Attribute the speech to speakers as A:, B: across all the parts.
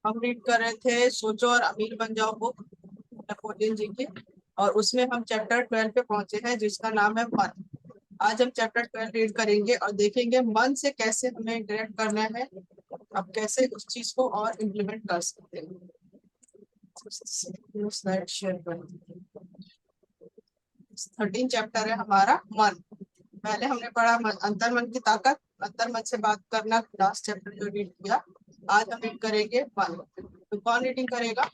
A: हम रीड कर रहे थे सोचो और अमीर बन जाओ बुक, नेपोलियन जी की। और उसमें हम चैप्टर 12 पे पहुंचे हैं जिसका नाम है मन। आज हम चैप्टर 12 रीड करेंगे और देखेंगे मन से कैसे हमें इंटरेक्ट करना है, अब कैसे उस चीज को और इम्प्लीमेंट कर सकते हैं। स्लाइड शेयर कर, 13 चैप्टर है हमारा मन। पहले हमने पढ़ा अंतर मन की ताकत, अंतर मन से बात करना, लास्ट चैप्टर जो रीड किया। आज हम रीड करेंगे मन। तो कौन रीडिंग करेगा?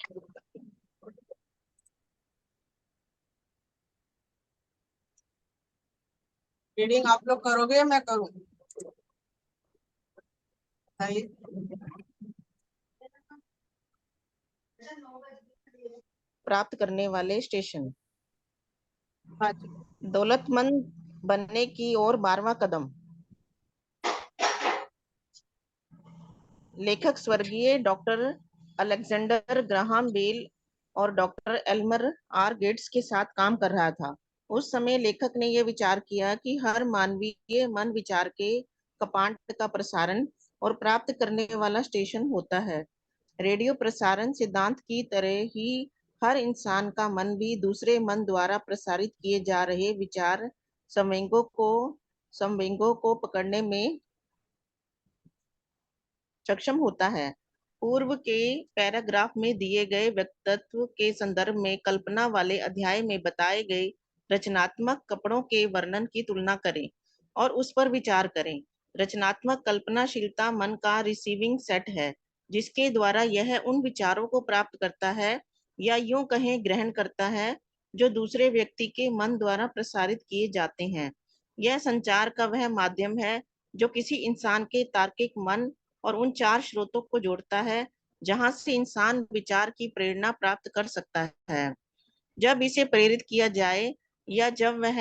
A: रीडिंग आप लोग करोगे या मैं करूँ? बताइए।
B: प्राप्त करने वाले स्टेशन।
A: हाँ जी।
B: दौलतमंद बनने की ओर 12वां कदम। लेखक स्वर्गीय डॉक्टर अलेक्जेंडर ग्राहम बेल और डॉक्टर एल्मर आर गेट्स के साथ काम कर रहा था। उस समय लेखक ने यह विचार किया कि हर मानवीय मन विचार के कपाट का प्रसारण और प्राप्त करने वाला स्टेशन होता है। रेडियो प्रसारण सिद्धांत की तरह ही हर इंसान का मन भी दूसरे मन द्वारा प्रसारित किए जा रहे विचार संवेगों को पकड़ने में सक्षम होता है। पूर्व के पैराग्राफ में दिए गए व्यक्तित्व के संदर्भ में कल्पना वाले अध्याय में बताए गए रचनात्मक कपड़ों के वर्णन की तुलना करें और उस पर विचार करें। रचनात्मक कल्पनाशीलता मन का रिसीविंग सेट है जिसके द्वारा यह उन विचारों को प्राप्त करता है या यूं कहें ग्रहण करता है जो दूसरे व्यक्ति के मन द्वारा प्रसारित किए जाते हैं। यह संचार का वह माध्यम है जो किसी इंसान के तार्किक मन और उन चार स्रोतों को जोड़ता है जहां से इंसान विचार की प्रेरणा प्राप्त कर सकता है। जब इसे प्रेरित किया जाए या जब वह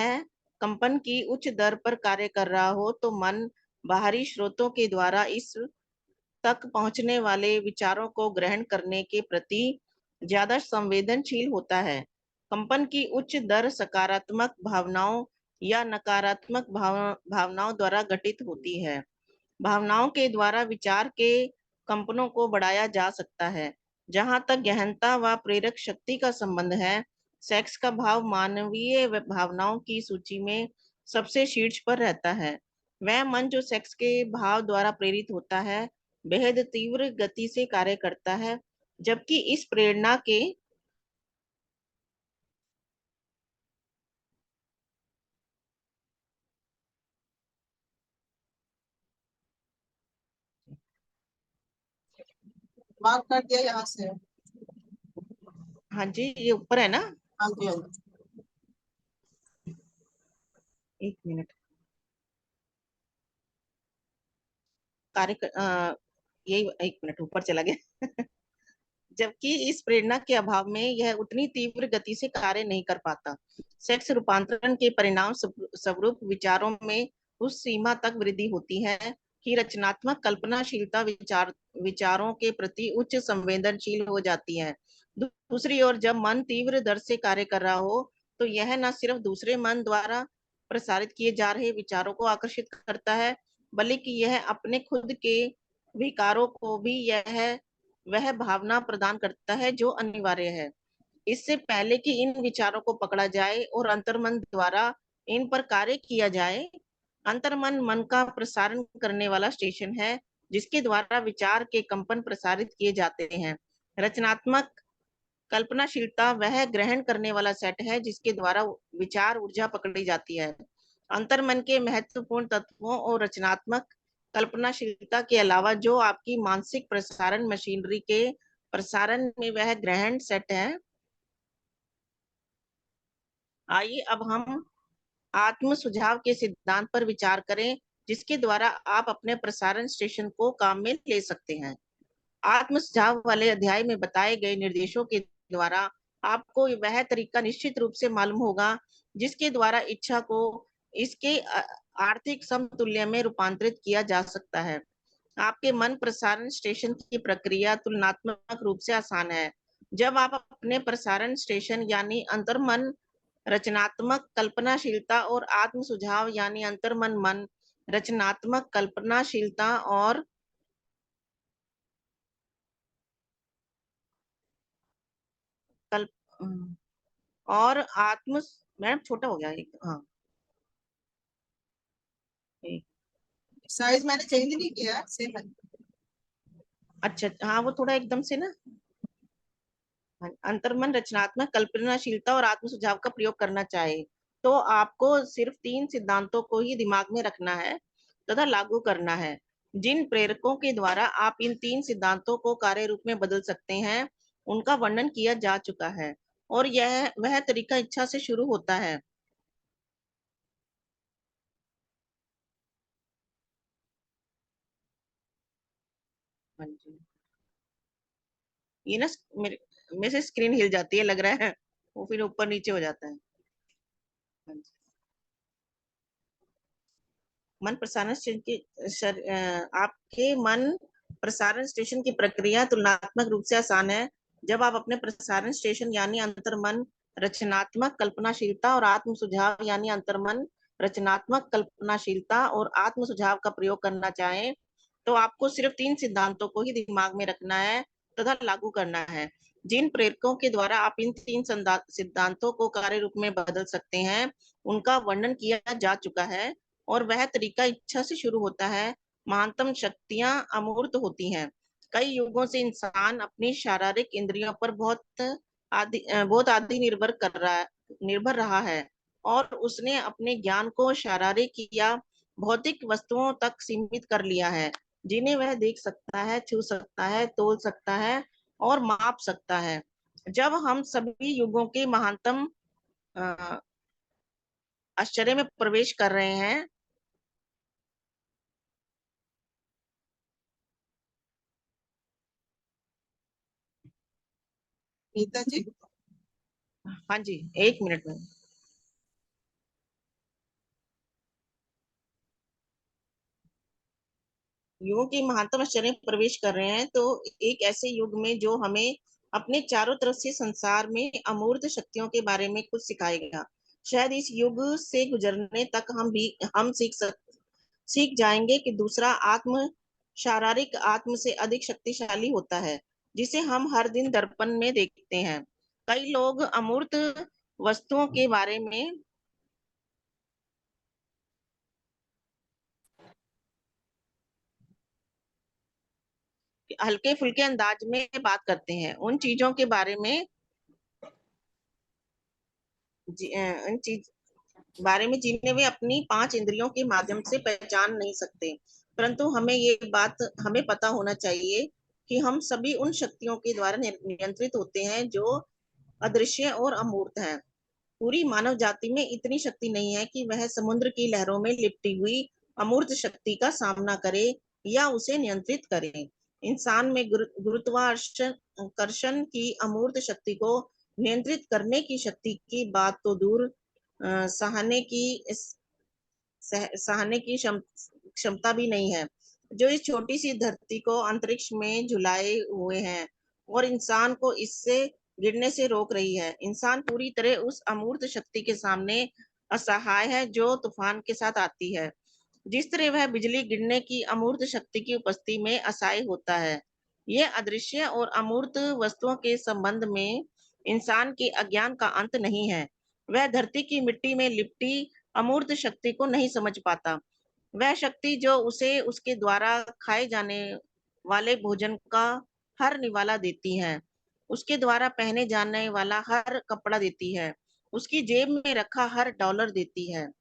B: कंपन की उच्च दर पर कार्य कर रहा हो तो मन बाहरी स्रोतों के द्वारा इस तक पहुंचने वाले विचारों को ग्रहण करने के प्रति ज्यादा संवेदनशील होता है। कंपन की उच्च दर सकारात्मक भावनाओं या नकारात्मक भावनाओं द्वारा घटित होती है। भावनाओं के द्वारा विचार के कंपनों को बढ़ाया जा सकता है। जहां तक गहनता व प्रेरक शक्ति का संबंध है, सेक्स का भाव मानवीय भावनाओं की सूची में सबसे शीर्ष पर रहता है। वह मन जो सेक्स के भाव द्वारा प्रेरित होता है बेहद तीव्र गति से कार्य करता है, जबकि इस प्रेरणा के
A: मार्क कर दिया यहाँ से।
B: हाँ जी, ये ऊपर है ना।
A: हाँ जी, हाँ जी।
B: एक मिनट। यही, एक मिनट ऊपर चला गया। जबकि इस प्रेरणा के अभाव में यह उतनी तीव्र गति से कार्य नहीं कर पाता। सेक्स रूपांतरण के परिणाम स्वरूप विचारों में उस सीमा तक वृद्धि होती है कि रचनात्मक कल्पनाशीलता विचारों के प्रति उच्च संवेदनशील हो जाती है। दूसरी ओर जब मन तीव्र दर से कार्य कर रहा हो तो यह न सिर्फ दूसरे मन द्वारा प्रसारित किए जा रहे विचारों को आकर्षित करता है, बल्कि यह अपने खुद के विकारों को भी वह भावना प्रदान करता है जो अनिवार्य है। इससे पहले कि इन विचारों को पकड़ा जाए और अंतर्मन द्वारा इन पर कार्य किया जाए, अंतर्मन मन का प्रसारण करने वाला स्टेशन है जिसके द्वारा विचार के कंपन प्रसारित किए जाते हैं। रचनात्मक कल्पनाशीलता वह ग्रहण करने वाला सेट है जिसके द्वारा विचार ऊर्जा पकड़ी जाती है। अंतर्मन के महत्वपूर्ण तत्वों और रचनात्मक कल्पनाशीलता के अलावा जो आपकी मानसिक प्रसारण मशीनरी के प्रसारण में वह ग्रहण सेट है। आइए अब हम आत्म सुझाव के सिद्धांत पर विचार करें जिसके द्वारा आप अपने प्रसारण स्टेशन को काम में ले सकते हैं। आत्म सुझाव वाले अध्याय में बताए गए निर्देशों के द्वारा आपको वह तरीका निश्चित रूप से मालूम होगा जिसके द्वारा इच्छा को इसके आर्थिक समतुल्य में रूपांतरित किया जा सकता है। आपके मन प्रसारण स्टेशन की प्रक्रिया तुलनात्मक रूप से आसान है। जब आप अपने प्रसारण स्टेशन यानी अंतर्मन, रचनात्मक कल्पनाशीलता और आत्म सुझाव यानी अंतर्मन मन, रचनात्मक कल्पनाशीलता और कल्प और आत्म, मैडम छोटा हो गया एक, हाँ एक,
A: साइज मैंने चेंज नहीं किया, सेम है।
B: अच्छा हाँ वो थोड़ा एकदम से ना, हाँ, अंतर्मन रचनात्मक कल्पनाशीलता और आत्म सुझाव का प्रयोग करना चाहे तो आपको सिर्फ 3 सिद्धांतों को ही दिमाग में रखना है तथा लागू करना है। जिन प्रेरकों के द्वारा आप इन 3 सिद्धांतों को कार्य रूप में बदल सकते हैं उनका वर्णन किया जा चुका है और यह वह तरीका इच्छा से शुरू होता है। हाँ जी, ये ना मेरे मेरे से स्क्रीन हिल जाती है लग रहा है, वो फिर ऊपर नीचे हो जाता है। हाँ जी। मन प्रसारण स्टेशन की आपके मन प्रसारण स्टेशन की प्रक्रिया तुलनात्मक रूप से आसान है। जब आप अपने प्रसारण स्टेशन यानी अंतर्मन रचनात्मक कल्पनाशीलता और आत्म सुझाव यानी अंतर्मन रचनात्मक कल्पनाशीलता और आत्म सुझाव का प्रयोग करना चाहें तो आपको सिर्फ 3 सिद्धांतों को ही दिमाग में रखना है तथा लागू करना है। जिन प्रेरकों के द्वारा आप इन 3 सिद्धांतों को कार्य रूप में बदल सकते हैं उनका वर्णन किया जा चुका है और वह तरीका इच्छा से शुरू होता है। महानतम शक्तियां अमूर्त होती हैं। कई युगों से इंसान अपनी शारीरिक इंद्रियों पर बहुत आदि निर्भर रहा है और उसने अपने ज्ञान को शारीरिक या भौतिक वस्तुओं तक सीमित कर लिया है जिन्हें वह देख सकता है, छू सकता है, तोल सकता है और माप सकता है। जब हम सभी युगों के महानतम अ, आश्चर्य में प्रवेश कर रहे हैं।
A: नीता जी।
B: हाँ जी, 1 मिनट में। युगों के महानतम आश्चर्य में प्रवेश कर रहे हैं तो एक ऐसे युग में जो हमें अपने चारों तरफ से संसार में अमूर्त शक्तियों के बारे में कुछ सिखाएगा। शायद इस युग से गुजरने तक हम सीख जाएंगे कि दूसरा आत्म शारीरिक आत्म से अधिक शक्तिशाली होता है जिसे हम हर दिन दर्पण में देखते हैं। कई लोग अमूर्त वस्तुओं के बारे में हल्के फुल्के अंदाज में बात करते हैं उन चीजों के बारे में इन चीज बारे में जिन्हें वे अपनी 5 इंद्रियों के माध्यम से पहचान नहीं सकते। परंतु हमें पता होना चाहिए कि हम सभी उन शक्तियों के द्वारा नियंत्रित होते हैं जो अदृश्य और अमूर्त हैं। पूरी मानव जाति में इतनी शक्ति नहीं है कि वह समुद्र की लहरों में लिपटी हुई अमूर्त शक्ति का सामना करे या उसे नियंत्रित करे। इंसान में गुरुत्वाकर्षण की अमूर्त शक्ति को नियंत्रित करने की शक्ति की बात तो दूर सहने की सहने की क्षमता भी नहीं है जो इस छोटी सी धरती को अंतरिक्ष में झुलाए हुए हैं और इंसान को इससे गिरने से रोक रही है। इंसान पूरी तरह उस अमूर्त शक्ति के सामने असहाय है जो तूफान के साथ आती है। जिस तरह वह बिजली गिरने की अमूर्त शक्ति की उपस्थिति में असहाय होता है। यह अदृश्य और अमूर्त वस्तुओं के संबंध में इंसान के अज्ञान का अंत नहीं है। वह धरती की मिट्टी में लिपटी अमूर्त शक्ति को नहीं समझ पाता। वह शक्ति जो उसे उसके द्वारा खाए जाने वाले भोजन का हर निवाला देती है, उसके द्वारा पहने जाने वाला हर कपड़ा देती है, उसकी जेब में रखा हर डॉलर देती है।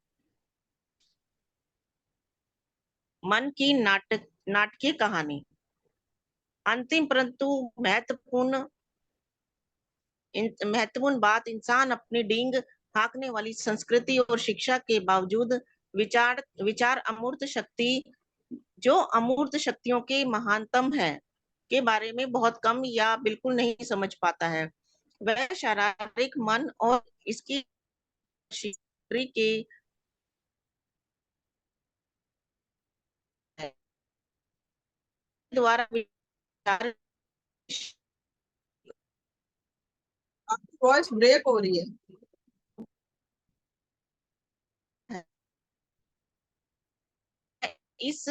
B: मन की नाटकीय कहानी। अंतिम परंतु महत्वपूर्ण बात, इंसान अपनी डींग हाँकने वाली संस्कृति और शिक्षा के बावजूद विचार विचार अमूर्त शक्ति जो अमूर्त शक्तियों के महानतम है के बारे में बहुत कम या बिल्कुल नहीं समझ पाता है। वह शारीरिक मन और इसकी शक्ति के द्वारा विचार
A: आपकी वॉइस ब्रेक हो रही है।
B: है। इस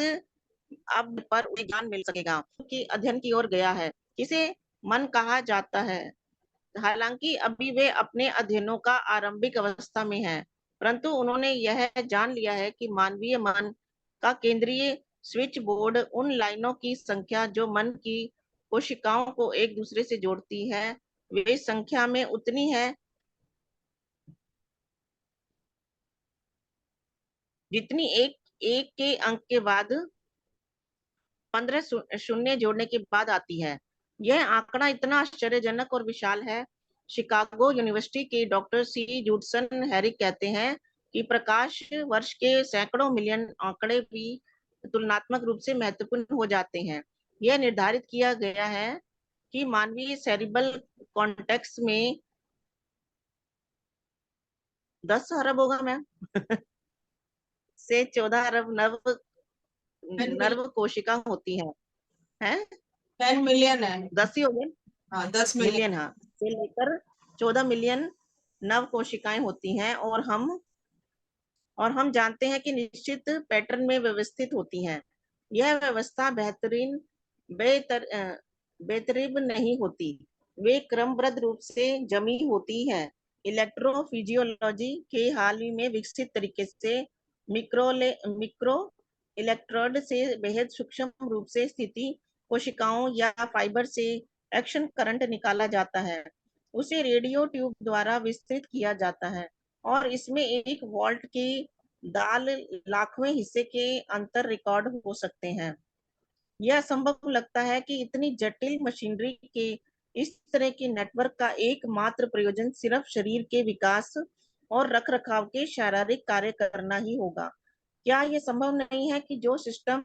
B: अब पर उन्हें ज्ञान मिल सकेगा कि अध्ययन की ओर गया है, किसे मन कहा जाता है हालांकि अभी वे अपने अध्ययनों का आरंभिक अवस्था में हैं, परंतु उन्होंने यह जान लिया है कि मानवीय मन का केंद्रीय स्विच बोर्ड उन लाइनों की संख्या जो मन की कोशिकाओं को एक दूसरे से जोड़ती है, वे संख्या में उतनी है जितनी एक एक के अंक के बाद 15 शून्य जोड़ने के बाद आती है। यह आंकड़ा इतना आश्चर्यजनक और विशाल है। शिकागो यूनिवर्सिटी के डॉक्टर सी जूडसन हैरिक कहते हैं कि प्रकाश वर्ष के सैकड़ों मिलियन आंकड़े भी तुलनात्मक रूप से महत्वपूर्ण हो जाते हैं। यह निर्धारित किया गया है कि मानवीय सेरिबल कॉन्टेक्स्ट में 10 अरब होगा मैम से 14 अरब
A: टेन
B: नर्व कोशिका होती हैं
A: 10 मिलियन है।
B: 10 ही हो गए,
A: हाँ 10 मिलियन।
B: मिलियन, हाँ, से लेकर 14 मिलियन नव कोशिकाएं होती हैं और हम जानते हैं कि निश्चित पैटर्न में व्यवस्थित होती हैं। यह व्यवस्था बेतरतीब नहीं होती, वे क्रमबद्ध रूप से जमी होती है। इलेक्ट्रोफिजियोलॉजी के हाल ही में विकसित तरीके से मिक्रो इलेक्ट्रोड से बेहद सूक्ष्म रूप से स्थिति कोशिकाओं या फाइबर से एक्शन करंट निकाला जाता है, उसे रेडियो ट्यूब द्वारा विस्तृत किया जाता है और इसमें 1 वोल्ट की दाल लाखवें हिस्से के अंतर रिकॉर्ड हो सकते हैं। यह संभव लगता है कि इतनी जटिल मशीनरी के इस तरह के नेटवर्क का एकमात्र प्रयोजन सिर्फ शरीर के विकास और रखरखाव के शारीरिक कार्य करना ही होगा। क्या यह संभव नहीं है कि जो सिस्टम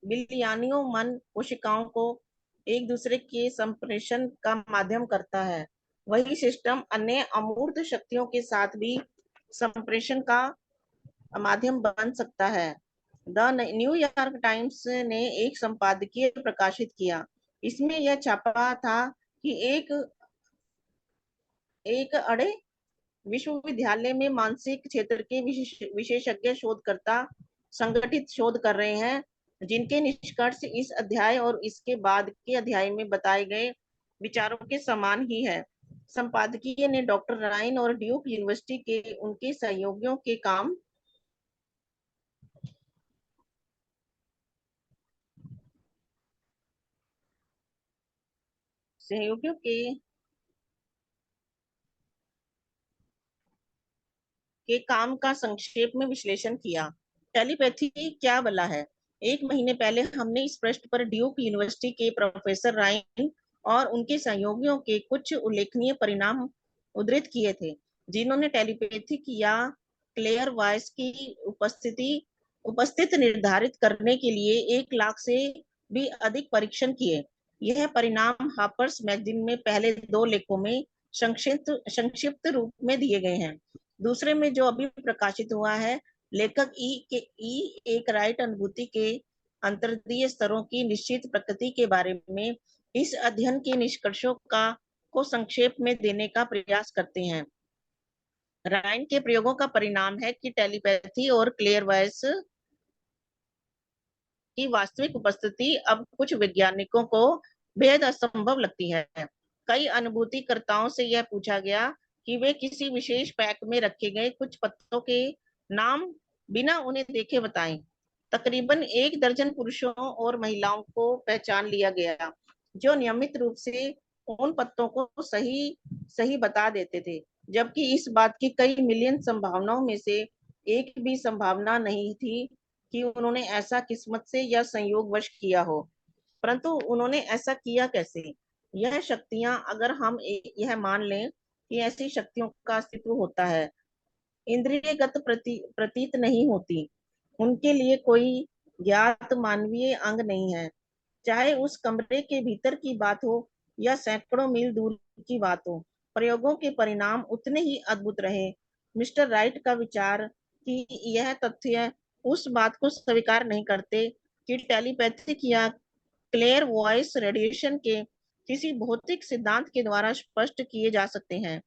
B: बिलियनियों मन कोशिकाओं को एक दूसरे के संप्रेषण का माध्यम करता है, वही सिस्टम अन्य अमूर्त शक्तियों के साथ भी संप्रेषण का माध्यम बन सकता है। द न्यूयॉर्क टाइम्स ने एक संपादकीय प्रकाशित किया। इसमें यह छापा था कि एक अड़े विश्वविद्यालय में मानसिक क्षेत्र के विशेषज्ञ शोधकर्ता संगठित शोध कर रहे हैं, जिनके निष्कर्ष इस अध्याय और इसके बाद के अध्याय में बताए गए विचारों के समान ही है। संपादकीय ने डॉक्टर राइन और ड्यूक यूनिवर्सिटी के उनके सहयोगियों के काम का संक्षेप में विश्लेषण किया। टेलीपैथी क्या भला है? 1 महीने पहले हमने इस प्रश्न पर ड्यूक यूनिवर्सिटी के प्रोफेसर राइन और उनके सहयोगियों के कुछ उल्लेखनीय परिणाम उद्धृत किए थे, जिन्होंने टेलीपैथी या क्लियर वॉइस की उपस्थित निर्धारित करने के लिए 1 लाख से भी अधिक परीक्षण किए। यह परिणाम हार्पर्स मैगजीन में पहले 2 लेखों में संक्षिप्त रूप में दिए गए हैं। दूसरे में जो अभी प्रकाशित हुआ है, लेखक एक राइट अनुभूति के अंतर्दीय स्तरों की निश्चित प्रकृति के बारे में इस अध्ययन के निष्कर्षों को संक्षेप में देने का प्रयास करते हैं। राइन के प्रयोगों का परिणाम है कि टेलीपैथी और क्लियर वॉइस की वास्तविक उपस्थिति अब कुछ वैज्ञानिकों को बेहद असंभव लगती है। कई अनुभूतिकर्ताओं से यह पूछा गया कि वे किसी विशेष पैक में रखे गए कुछ पत्तों के नाम बिना उन्हें देखे बताएं। तकरीबन 1 दर्जन पुरुषों और महिलाओं को पहचान लिया गया जो नियमित रूप से उन पत्तों को सही बता देते थे, जबकि इस बात की कई मिलियन संभावनाओं में से एक भी संभावना नहीं थी कि उन्होंने ऐसा किस्मत से या संयोगवश किया हो। परंतु उन्होंने ऐसा किया कैसे? यह शक्तियां, अगर हम यह मान लें कि ऐसी शक्तियों का अस्तित्व होता है, इंद्रियगत प्रतीत नहीं होती। उनके लिए कोई ज्ञात मानवीय अंग नहीं है, चाहे उस कमरे के भीतर की बात हो या सैकड़ों मील दूर की बात हो। प्रयोगों के परिणाम उतने ही अद्भुत रहे। मिस्टर राइट का विचार कि यह तथ्य उस बात को स्वीकार नहीं करते कि टेलीपैथिक या क्लियर वॉइस रेडिएशन के किसी भौतिक सिद्धांत के द्वारा स्पष्ट किए जा सकते हैं।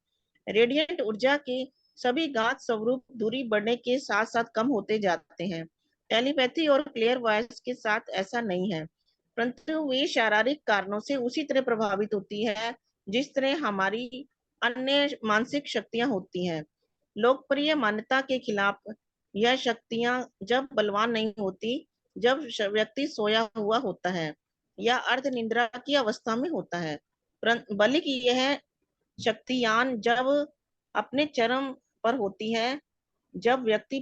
B: रेडिएंट ऊर्जा के सभी घात स्वरूप दूरी बढ़ने के साथ साथ कम होते जाते हैं। टेलीपैथी और क्लियर वॉइस के साथ ऐसा नहीं है, परंतु वे शारीरिक कारणों से उसी तरह प्रभावित होती है जिस तरह हमारी अन्य मानसिक शक्तियां होती हैं। लोकप्रिय मान्यता के खिलाफ यह शक्तियां जब बलवान नहीं होती, जब व्यक्ति सोया हुआ होता है या अर्ध निद्रा की अवस्था में होता है, बल्कि यह शक्तियान जब अपने चरम पर होती है, जब व्यक्ति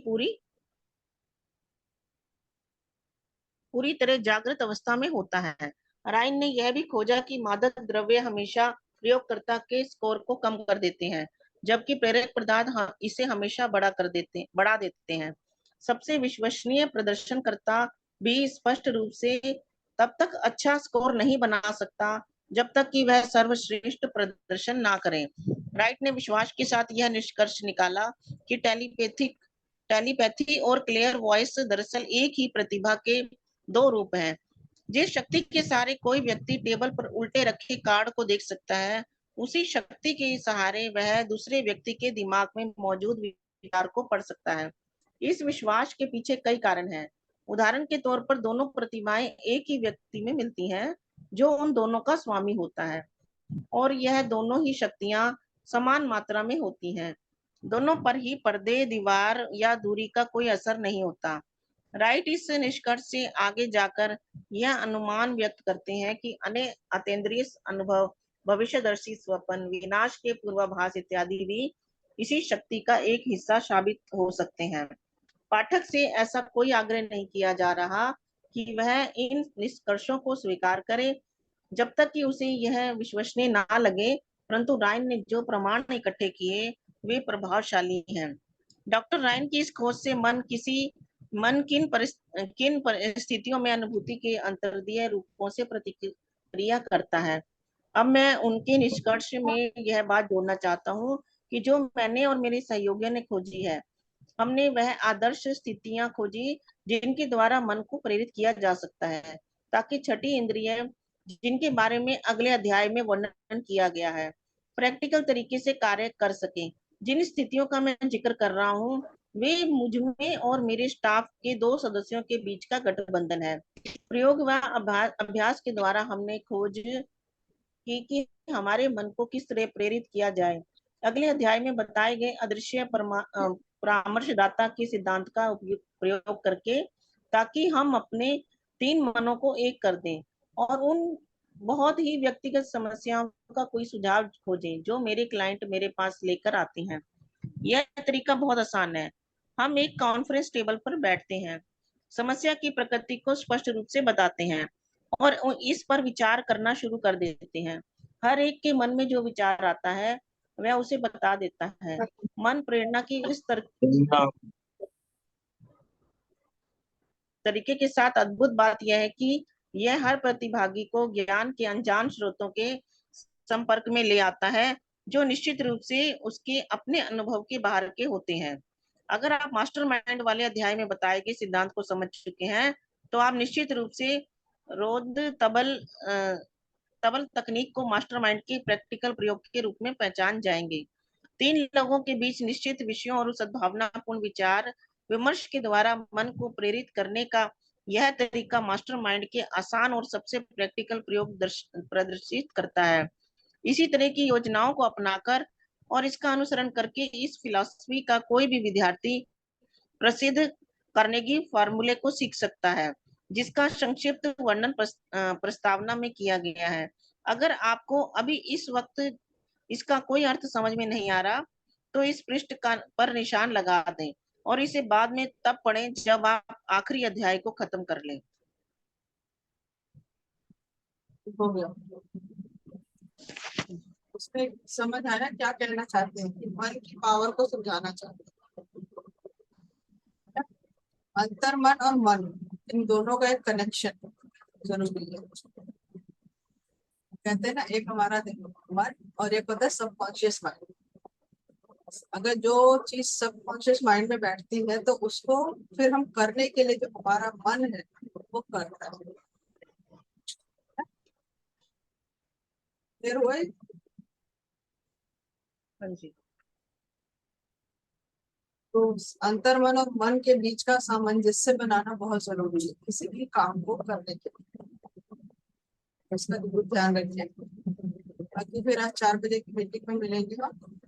B: पूरी तरह जागृत अवस्था में होता है। राइन ने यह भी खोजा कि मादक द्रव्य हमेशा प्रयोगकर्ता के स्कोर को कम कर देते हैं, जबकि प्रेरक पदार्थ इसे हमेशा बढ़ा देते हैं। सबसे विश्वसनीय प्रदर्शनकर्ता भी स्पष्ट रूप से तब तक अच्छा स्कोर नहीं बना सकता जब तक कि वह सर्वश्रेष्ठ प्रदर्शन ना करे। राइट ने विश्वास के साथ यह निष्कर्ष निकाला कि टेलीपैथी और क्लियर वॉइस दरअसल एक ही प्रतिभा के दो रूप हैं। जिस शक्ति के सहारे कोई व्यक्ति टेबल पर उल्टे रखे कार्ड को देख सकता है, उसी शक्ति के सहारे वह दूसरे व्यक्ति के दिमाग में मौजूद विचार को पढ़ सकता है। इस विश्वास के पीछे कई कारण हैं। उदाहरण के तौर पर दोनों प्रतिभाएं एक ही व्यक्ति में मिलती हैं, जो उन दोनों का स्वामी होता है, और यह दोनों ही शक्तियां समान मात्रा में होती हैं। दोनों पर ही पर्दे, दीवार या दूरी का कोई असर नहीं होता। राइट इस निष्कर्ष से आगे जाकर यह अनुमान व्यक्त करते हैं कि अन्य अतीन्द्रिय अनुभव, भविष्यदर्शी स्वप्न, विनाश के पूर्वाभास इत्यादि भी इसी शक्ति का एक हिस्सा साबित हो सकते हैं। पाठक से ऐसा कोई आग्रह नहीं किया जा रहा कि वह इन निष्कर्षों को स्वीकार करे जब तक कि उसे यह विश्वसनीय ना लगे, परंतु राइन ने जो प्रमाण इकट्ठे किए वे प्रभावशाली हैं। डॉक्टर राइन की इस खोज से मन किन परिस्थितियों में अनुभूति के अंतर्दीय रूपों से प्रतिक्रिया करता है। अब मैं उनके निष्कर्ष में यह बात जोड़ना चाहता हूँ कि जो मैंने और मेरे सहयोगियों ने खोजी है, हमने वह आदर्श स्थितियां खोजी जिनके द्वारा मन को प्रेरित किया जा सकता है, ताकि छठी इंद्रिय, जिनके बारे में अगले अध्याय में वर्णन किया गया है, प्रैक्टिकल तरीके से कार्य कर सके। जिन स्थितियों का मैं जिक्र कर रहा हूँ वे मुझ में और मेरे स्टाफ के दो सदस्यों के बीच का गठबंधन है। प्रयोग व अभ्यास के द्वारा हमने खोज की कि हमारे मन को किस तरह प्रेरित किया जाए। अगले अध्याय में बताए गए अदृश्य परामर्शदाता के सिद्धांत का प्रयोग करके, ताकि हम अपने 3 मनों को एक कर दें और उन बहुत ही व्यक्तिगत समस्याओं का कोई सुझाव खोजें जो मेरे क्लाइंट मेरे पास लेकर आते हैं। यह तरीका बहुत आसान है। हम एक कॉन्फ्रेंस टेबल पर बैठते हैं, समस्या की प्रकृति को स्पष्ट रूप से बताते हैं और इस पर विचार करना शुरू कर देते हैं। हर एक के मन में जो विचार आता है वह उसे बता देता है। मन प्रेरणा की इस तरीके के साथ अद्भुत बात यह है कि यह हर प्रतिभागी को ज्ञान के अनजान स्रोतों के संपर्क में ले आता है, जो निश्चित रूप से उसके अपने अनुभव के बाहर के होते हैं। अगर आप मास्टरमाइंड वाले अध्याय में बताए गए सिद्धांत को समझ चुके हैं, तो आप निश्चित रूप से रोध तबल तकनीक को मास्टरमाइंड के प्रैक्टिकल प्रयोग के रूप में पहचान जाएंगे। 3 लोगों के बीच निश्चित विषयों और सद्भावनापूर्ण विचार विमर्श के द्वारा मन को प्रेरित करने का यह तरीका मास्टरमाइंड के आसान और सबसे प्रैक्टिकल प्रयोग प्रदर्शित करता है। इसी तरह की योजनाओं को अपनाकर और इसका अनुसरण करके इस फिलॉसफी का कोई भी विद्यार्थी प्रसिद्ध कार्नेगी फार्मूले को सीख सकता है, जिसका संक्षिप्त वर्णन प्रस्तावना में किया गया है। अगर आपको अभी इस वक्त इसका कोई अर्थ समझ में नहीं आ रहा, तो इस पृष्ठ पर निशान लगा दें और इसे बाद में तब पढ़ें जब आप आखिरी अध्याय को खत्म कर लें।
A: हो गया। उसमें समझ आया क्या कहना चाहते हैं कि मन की पावर को समझाना चाहते हैं। अंतर मन और मन, इन दोनों का एक कनेक्शन जरूरी है। कहते हैं ना, एक हमारा मन और एक होता है सबकॉन्शियस माइंड। अगर जो चीज सबकॉन्शियस माइंड में बैठती है तो उसको फिर हम करने के लिए जो हमारा मन है वो करता है। फिर वही तो अंतर मन और मन के बीच का सामंजस्य बनाना बहुत जरूरी है किसी भी काम को करने के लिए। इसका जरूर ध्यान रखिए। बाकी फिर आज 4 बजे की मीटिंग में मिलेंगे हम।